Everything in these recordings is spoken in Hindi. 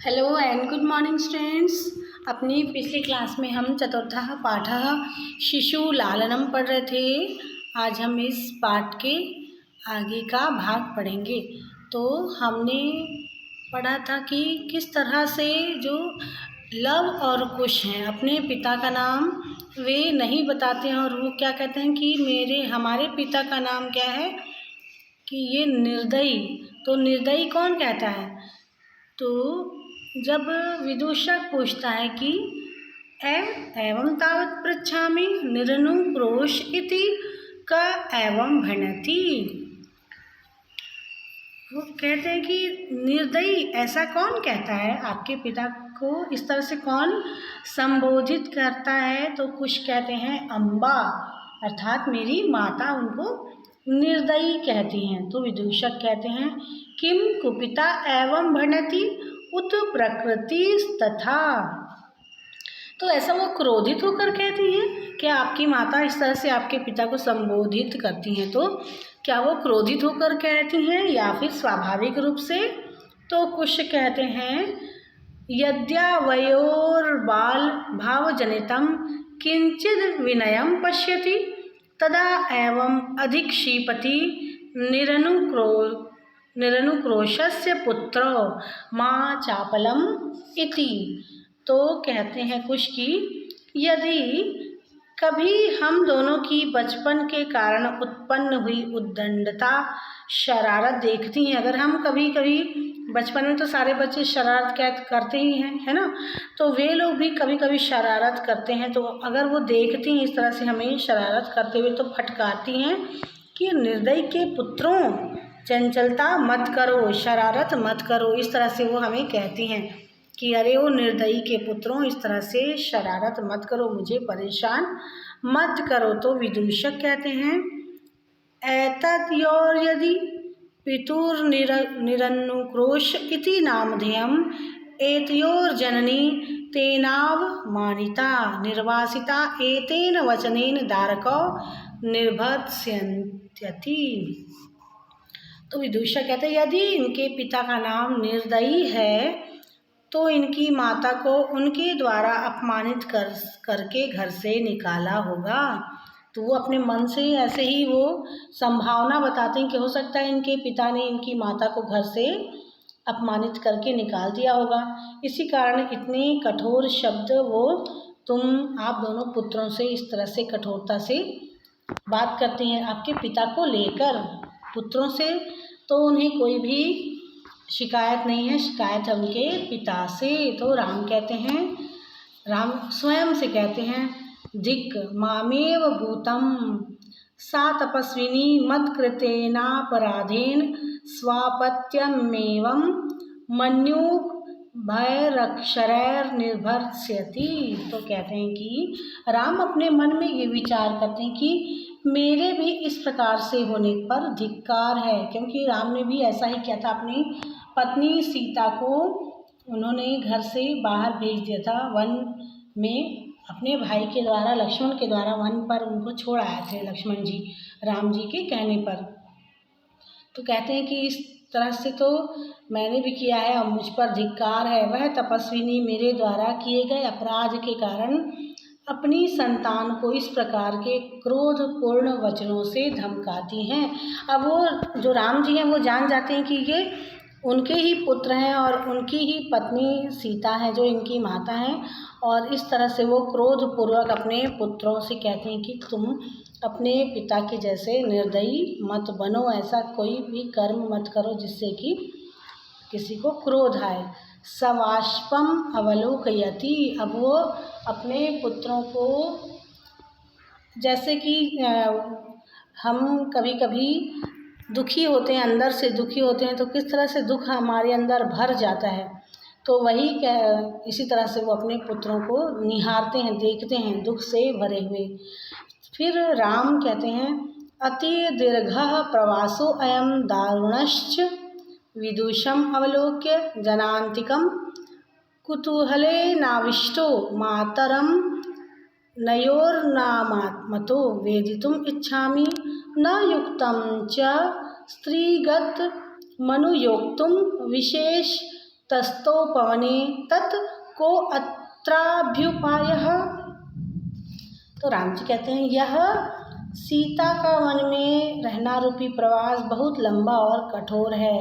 Hello and good morning students. अपनी पिछली क्लास में हम चतुर्थः पाठः शिशु लालनम पढ़ रहे थे। आज हम इस पाठ के आगे का भाग पढ़ेंगे। तो हमने पढ़ा था कि किस तरह से जो लव और कुश हैं अपने पिता का नाम वे नहीं बताते हैं, और वो क्या कहते हैं कि हमारे पिता का नाम क्या है कि ये निर्दयी। तो निर्दयी कौन कहता है? तो जब विदूषक पूछता है कि एवं तावत् पृच्छामि निरनुक्रोश इति क एवं भणति, वो कहते हैं कि निर्दयी ऐसा कौन कहता है, आपके पिता को इस तरह से कौन संबोधित करता है? तो कुछ कहते हैं अम्बा, अर्थात मेरी माता उनको निर्दयी कहती हैं। तो विदूषक कहते हैं किम कुपिता एवं भणति उत प्रकृति तथा। तो ऐसा वो क्रोधित होकर कहती है? क्या आपकी माता इस तरह से आपके पिता को संबोधित करती हैं तो क्या वो क्रोधित होकर कहती हैं या फिर स्वाभाविक रूप से? तो कुछ कहते हैं यद्यावयोर्बाल भावजनितं किंचिद विनयं पश्यति तदा एवं अधिक्षिपति निरनुक्रोशस्य पुत्रो माँ चापलम इति। तो कहते हैं कुछ कि यदि कभी हम दोनों की बचपन के कारण उत्पन्न हुई उद्दंडता शरारत देखती हैं, अगर हम कभी कभी बचपन में तो सारे बच्चे शरारत करते ही हैं, है ना, तो वे लोग भी कभी कभी शरारत करते हैं। तो अगर वो देखती हैं इस तरह से हमें शरारत करते हुए तो फटकारती हैं कि निर्दयी के पुत्रों चंचलता मत करो, शरारत मत करो। इस तरह से वो हमें कहती हैं कि अरे वो निर्दयी के पुत्रों इस तरह से शरारत मत करो, मुझे परेशान मत करो। तो विदूषक कहते हैं एतद्योर यदि पितुर्निरनुक्रोश इति नामधेयम् एतयोर जननी तेनाव मानिता निर्वासिता एतेन वचनेन दारको निर्भत्स्यन्त्यति। तो विदूषक कहते हैं यदि इनके पिता का नाम निर्दयी है तो इनकी माता को उनके द्वारा अपमानित करके घर से निकाला होगा। तो वो अपने मन से ऐसे ही वो संभावना बताते हैं कि हो सकता है इनके पिता ने इनकी माता को घर से अपमानित करके निकाल दिया होगा। इसी कारण इतने कठोर शब्द वो आप दोनों पुत्रों से इस तरह से कठोरता से बात करती हैं आपके पिता को लेकर। पुत्रों से तो उन्हें कोई भी शिकायत नहीं है, शिकायत है उनके पिता से। तो राम स्वयं से कहते हैं धिक् मामेव भूतं सा तपस्विनी मत्कृतेनापराधेन स्वापत्यमेवं मन्यु भयरक्षरैर्निर्भर्स्यति। तो कहते हैं कि राम अपने मन में ये विचार करते हैं कि मेरे भी इस प्रकार से होने पर धिक्कार है, क्योंकि राम ने भी ऐसा ही किया था। अपनी पत्नी सीता को उन्होंने घर से बाहर भेज दिया था, वन में अपने भाई के द्वारा, लक्ष्मण के द्वारा वन पर उनको छोड़ आए थे लक्ष्मण जी, राम जी के कहने पर। तो कहते हैं कि इस तरह से तो मैंने भी किया है और मुझ पर धिक्कार है। वह तपस्विनी मेरे द्वारा किए गए अपराध के कारण अपनी संतान को इस प्रकार के क्रोधपूर्ण वचनों से धमकाती हैं। अब वो जो राम जी हैं वो जान जाते हैं कि ये उनके ही पुत्र हैं और उनकी ही पत्नी सीता है जो इनकी माता हैं, और इस तरह से वो क्रोधपूर्वक अपने पुत्रों से कहते हैं कि तुम अपने पिता के जैसे निर्दयी मत बनो, ऐसा कोई भी कर्म मत करो जिससे कि किसी को क्रोध आए। सवाष्पम अवलोकयति, अब वो अपने पुत्रों को, जैसे कि हम कभी कभी दुखी होते हैं, अंदर से दुखी होते हैं, तो किस तरह से दुख हमारे अंदर भर जाता है, तो वही इसी तरह से वो अपने पुत्रों को निहारते हैं, देखते हैं दुख से भरे हुए। फिर राम कहते हैं अति दीर्घः प्रवासो अयं दारुणश्च विदूषम अवलोक्य जनान्तिकं कुतूहलेनाविष्टो मातरं नयोर्नामतो वेदितुम् इच्छामि न युक्तं च स्त्रीगत मनुयोक्तुं विशेष तस्थोपवने तत् को अत्राभ्युपायः। तो राम जी कहते हैं यह सीता का वन में रहना रूपी प्रवास बहुत लंबा और कठोर है।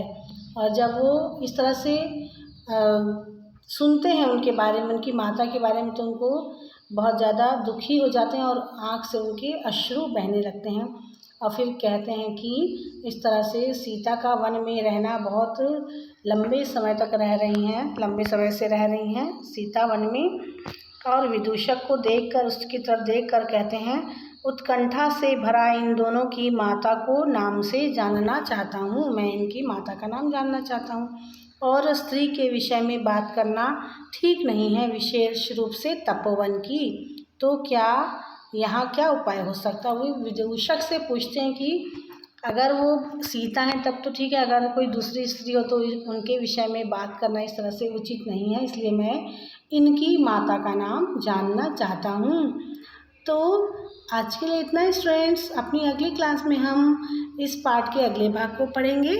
और जब वो इस तरह से सुनते हैं उनके बारे में, उनकी माता के बारे में, तो उनको बहुत ज़्यादा दुखी हो जाते हैं और आँख से उनके अश्रु बहने लगते हैं। और फिर कहते हैं कि इस तरह से सीता का वन में रहना बहुत लंबे समय तक रह रही हैं, लंबे समय से रह रही हैं सीता वन में। और विदूषक को देखकर, उसकी तरफ देखकर कहते हैं उत्कंठा से भरा इन दोनों की माता को नाम से जानना चाहता हूँ, मैं इनकी माता का नाम जानना चाहता हूँ। और स्त्री के विषय में बात करना ठीक नहीं है, विशेष रूप से तपोवन की। तो क्या यहाँ क्या उपाय हो सकता है? वो विदूषक से पूछते हैं कि अगर वो सीता हैं तब तो ठीक है, अगर कोई दूसरी स्त्री हो तो उनके विषय में बात करना इस तरह से उचित नहीं है, इसलिए मैं इनकी माता का नाम जानना चाहता हूँ। तो आज के लिए इतना ही स्टूडेंट्स, अपनी अगली क्लास में हम इस पाठ के अगले भाग को पढ़ेंगे।